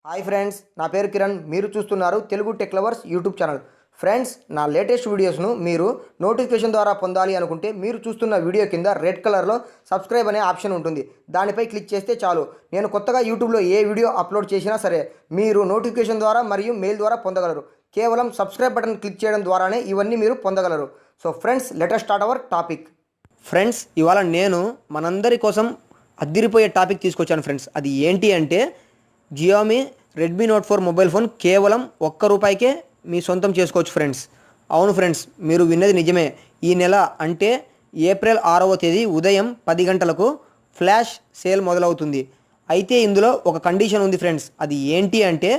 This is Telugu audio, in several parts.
హాయ్ ఫ్రెండ్స్, నా పేరు కిరణ్. మీరు చూస్తున్నారు Telugu tech lovers YouTube channel. Friends, నా లేటెస్ట్ వీడియోస్ను మీరు నోటిఫికేషన్ ద్వారా పొందాలి అనుకుంటే మీరు చూస్తున్న వీడియో కింద రెడ్ కలర్లో సబ్స్క్రైబ్ అనే ఆప్షన్ ఉంటుంది. దానిపై క్లిక్ చేస్తే చాలు. నేను కొత్తగా యూట్యూబ్లో ఏ వీడియో అప్లోడ్ చేసినా సరే మీరు నోటిఫికేషన్ ద్వారా మరియు మెయిల్ ద్వారా పొందగలరు. కేవలం సబ్స్క్రైబ్ బటన్ క్లిక్ చేయడం ద్వారానే ఇవన్నీ మీరు పొందగలరు. So friends, let us start our topic. Friends, ఇవాళ నేను మనందరి కోసం అద్దిరిపోయే టాపిక్ తీసుకొచ్చాను ఫ్రెండ్స్. అది ఏంటి అంటే Xiaomi Redmi note 4 mobile phone కేవలం ₹1 మీ సొంతం చేసుకోవచ్చు ఫ్రెండ్స్. అవును ఫ్రెండ్స్, మీరు విన్నది నిజమే. ఈ నెల అంటే ఏప్రిల్ 6వ తేదీ ఉదయం 10 గంటలకు ఫ్లాష్ సేల్ మొదలవుతుంది. అయితే ఇందులో ఒక కండిషన్ ఉంది ఫ్రెండ్స్. అది ఏంటి అంటే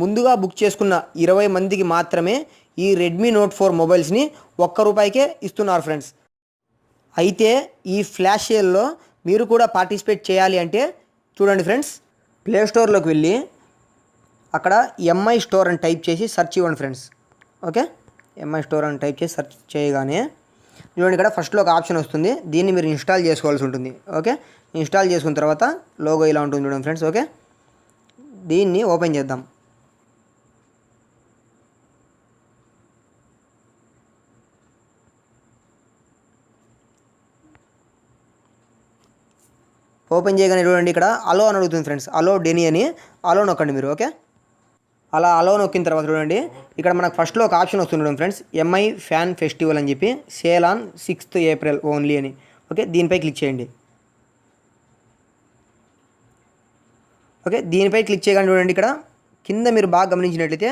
ముందుగా బుక్ చేసుకున్న 20 మందికి మాత్రమే ఈ రెడ్మీ నోట్ 4 మొబైల్స్ని ₹1 ఇస్తున్నారు ఫ్రెండ్స్. అయితే ఈ ఫ్లాష్ సేల్లో మీరు కూడా పార్టిసిపేట్ చేయాలి అంటే చూడండి ఫ్రెండ్స్, ప్లే స్టోర్లోకి వెళ్ళి అక్కడ ఎంఐ స్టోర్ అని టైప్ చేసి సెర్చ్ ఇవ్వండి ఫ్రెండ్స్. ఓకే, ఎంఐ స్టోర్ అని టైప్ చేసి సెర్చ్ చేయగానే చూడండి, ఇక్కడ ఫస్ట్లో ఒక ఆప్షన్ వస్తుంది. దీన్ని మీరు ఇన్స్టాల్ చేసుకోవాల్సి ఉంటుంది. ఓకే, ఇన్స్టాల్ చేసుకున్న తర్వాత లోగో ఇలా ఉంటుంది చూడండి ఫ్రెండ్స్. ఓకే, దీన్ని ఓపెన్ చేద్దాం. ఓపెన్ చేయగానే చూడండి, ఇక్కడ అలో అని అడుగుతుంది ఫ్రెండ్స్. అలో డెనీ అని అలో నొక్కండి మీరు. ఓకే, అలా అలో నొక్కిన తర్వాత చూడండి, ఇక్కడ మనకు ఫస్ట్లో ఒక ఆప్షన్ వస్తుంది చూడండి ఫ్రెండ్స్, ఎంఐ ఫ్యాన్ ఫెస్టివల్ అని చెప్పి sale on 6th April only అని. ఓకే, దీనిపై క్లిక్ చేయండి. ఓకే, దీనిపై క్లిక్ చేయగానే చూడండి, ఇక్కడ కింద మీరు బాగా గమనించినట్లయితే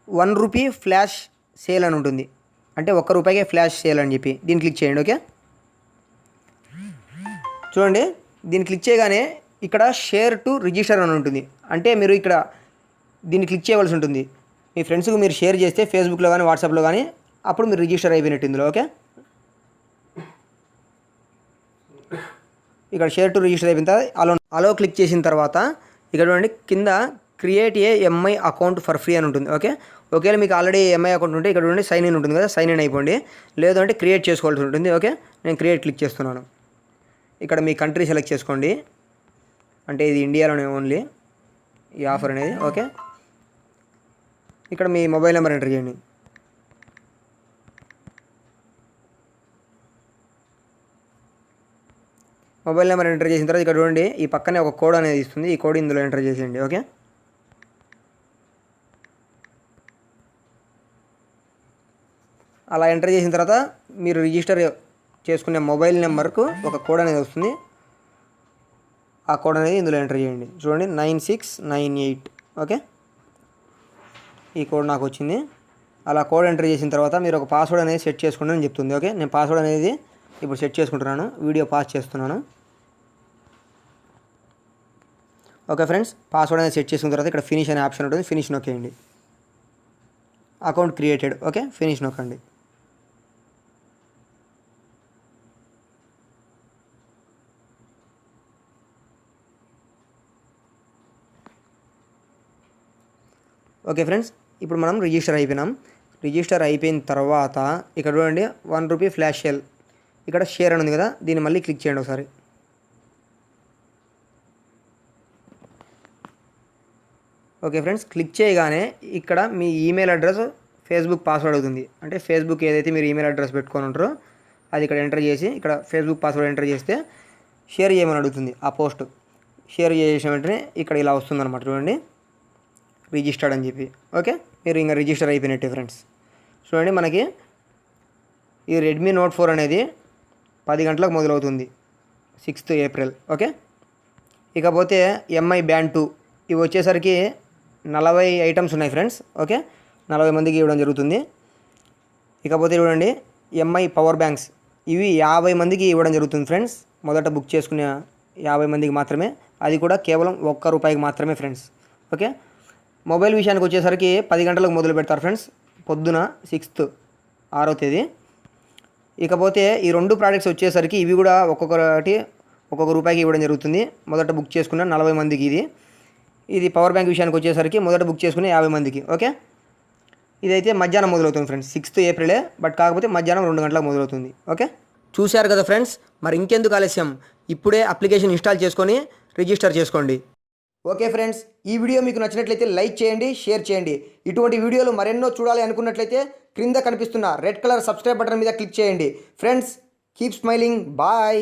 ₹1 ఫ్లాష్ సేల్ అని ఉంటుంది. అంటే ₹1 ఫ్లాష్ సేల్ అని చెప్పి దీన్ని క్లిక్ చేయండి. ఓకే, చూడండి, దీన్ని క్లిక్ చేయగానే ఇక్కడ షేర్ టు రిజిస్టర్ అని ఉంటుంది. అంటే మీరు ఇక్కడ దీన్ని క్లిక్ చేయవలసి ఉంటుంది. మీ ఫ్రెండ్స్కి మీరు షేర్ చేస్తే ఫేస్బుక్లో కానీ వాట్సాప్లో కానీ అప్పుడు మీరు రిజిస్టర్ అయిపోయినట్టు ఇందులో. ఓకే, ఇక్కడ షేర్ టు రిజిస్టర్ అయిపోయిన తర్వాత అలో క్లిక్ చేసిన తర్వాత ఇక్కడ చూడండి, కింద create a MI account for free అని ఉంటుంది. ఓకే, ఒకవేళ మీకు ఆల్రెడీ ఎంఐ అకౌంట్ ఉంటే ఇక్కడ చూడండి సైన్ ఇన్ ఉంటుంది కదా, సైన్ ఇన్ అయిపోండి. లేదంటే క్రియేట్ చేసుకోవాల్సి ఉంటుంది. ఓకే, నేను క్రియేట్ క్లిక్ చేస్తున్నాను. ఇక్కడ మీ కంట్రీ సెలెక్ట్ చేసుకోండి. అంటే ఇది ఇండియాలోనే ఓన్లీ ఈ ఆఫర్ అనేది. ఓకే, ఇక్కడ మీ మొబైల్ నెంబర్ ఎంటర్ చేయండి. మొబైల్ నెంబర్ ఎంటర్ చేసిన తర్వాత ఇక్కడ చూడండి, ఈ పక్కనే ఒక కోడ్ అనేది ఇస్తుంది. ఈ కోడ్ ఇందులో ఎంటర్ చేసేయండి. ఓకే, అలా ఎంటర్ చేసిన తర్వాత మీరు రిజిస్టర్ చేసుకునే మొబైల్ నెంబర్కు ఒక కోడ్ అనేది వస్తుంది. ఆ కోడ్ అనేది ఇందులో ఎంటర్ చేయండి. చూడండి, 9698. ఓకే, ఈ కోడ్ నాకు వచ్చింది. అలా కోడ్ ఎంటర్ చేసిన తర్వాత మీరు ఒక పాస్వర్డ్ అనేది సెట్ చేసుకోండి అని చెప్తుంది. ఓకే, నేను పాస్వర్డ్ అనేది ఇప్పుడు సెట్ చేసుకుంటున్నాను. వీడియో పాస్ చేస్తున్నాను. ఓకే ఫ్రెండ్స్, పాస్వర్డ్ అనేది సెట్ చేసుకున్న తర్వాత ఇక్కడ ఫినిష్ అనే ఆప్షన్ ఉంటుంది. ఫినిష్ నొక్కేయండి. Account created. ఓకే, ఫినిష్ నొక్కండి. ఓకే ఫ్రెండ్స్, ఇప్పుడు మనం రిజిస్టర్ అయిపోయినాం. రిజిస్టర్ అయిపోయిన తర్వాత ఇక్కడ చూడండి, ₹1 ఫ్లాష్ సేల్, ఇక్కడ షేర్ అని ఉంది కదా, దీన్ని మళ్ళీ క్లిక్ చేయండి ఒకసారి. ఓకే ఫ్రెండ్స్, క్లిక్ చేయగానే ఇక్కడ మీ ఈమెయిల్ అడ్రస్ ఫేస్బుక్ పాస్వర్డ్ అవుతుంది. అంటే ఫేస్బుక్ ఏదైతే మీరు ఈమెయిల్ అడ్రస్ పెట్టుకొని ఉంటారో అది ఇక్కడ ఎంటర్ చేసి ఇక్కడ ఫేస్బుక్ పాస్వర్డ్ ఎంటర్ చేస్తే షేర్ చేయమని అడుగుతుంది. ఆ పోస్ట్ షేర్ చేసిన వెంటనే ఇక్కడ ఇలా వస్తుందన్నమాట. చూడండి, రిజిస్టర్డ్ అని చెప్పి. ఓకే, మీరు ఇంకా రిజిస్టర్ అయిపోయినట్టే ఫ్రెండ్స్. చూడండి, మనకి ఈ రెడ్మీ నోట్ 4 అనేది 10 గంటలకు మొదలవుతుంది, 6th ఏప్రిల్. ఓకే, ఇకపోతే ఎంఐ బ్యాండ్ 2 ఇవి వచ్చేసరికి 40 ఐటమ్స్ ఉన్నాయి ఫ్రెండ్స్. ఓకే, 40 మందికి ఇవ్వడం జరుగుతుంది. ఇకపోతే చూడండి, ఎంఐ పవర్ బ్యాంక్స్ ఇవి 50 మందికి ఇవ్వడం జరుగుతుంది ఫ్రెండ్స్. మొదట బుక్ చేసుకునే 50 మందికి మాత్రమే, అది కూడా కేవలం ₹1 మాత్రమే ఫ్రెండ్స్. ఓకే, మొబైల్ విషయానికి వచ్చేసరికి 10 గంటలకు మొదలు పెడతారు ఫ్రెండ్స్, పొద్దున 6వ తేదీ. ఇకపోతే ఈ 2 ప్రోడక్ట్స్ వచ్చేసరికి ఇవి కూడా ఒక్కొక్కటి ₹1 ఇవ్వడం జరుగుతుంది. మొదట బుక్ చేసుకున్న 40 మందికి ఇది పవర్ బ్యాంక్ విషయానికి వచ్చేసరికి మొదట బుక్ చేసుకునే 50 మందికి. ఓకే, ఇదైతే మధ్యాహ్నం మొదలవుతుంది ఫ్రెండ్స్. 6th ఏప్రిలే, బట్ కాకపోతే మధ్యాహ్నం 2 గంటలకు మొదలవుతుంది. ఓకే, చూశారు కదా ఫ్రెండ్స్, మరి ఇంకెందుకు ఆలస్యం, ఇప్పుడే అప్లికేషన్ ఇన్స్టాల్ చేసుకొని రిజిస్టర్ చేసుకోండి. ఓకే ఫ్రెండ్స్, ఈ వీడియో మీకు నచ్చినట్లయితే లైక్ చేయండి, షేర్ చేయండి. ఇటువంటి వీడియోలు మరెన్నో చూడాలి అనుకున్నట్లయితే క్రింద కనిపిస్తున్న రెడ్ కలర్ సబ్స్క్రైబ్ బటన్ మీద క్లిక్ చేయండి. Friends, keep smiling. బాయ్.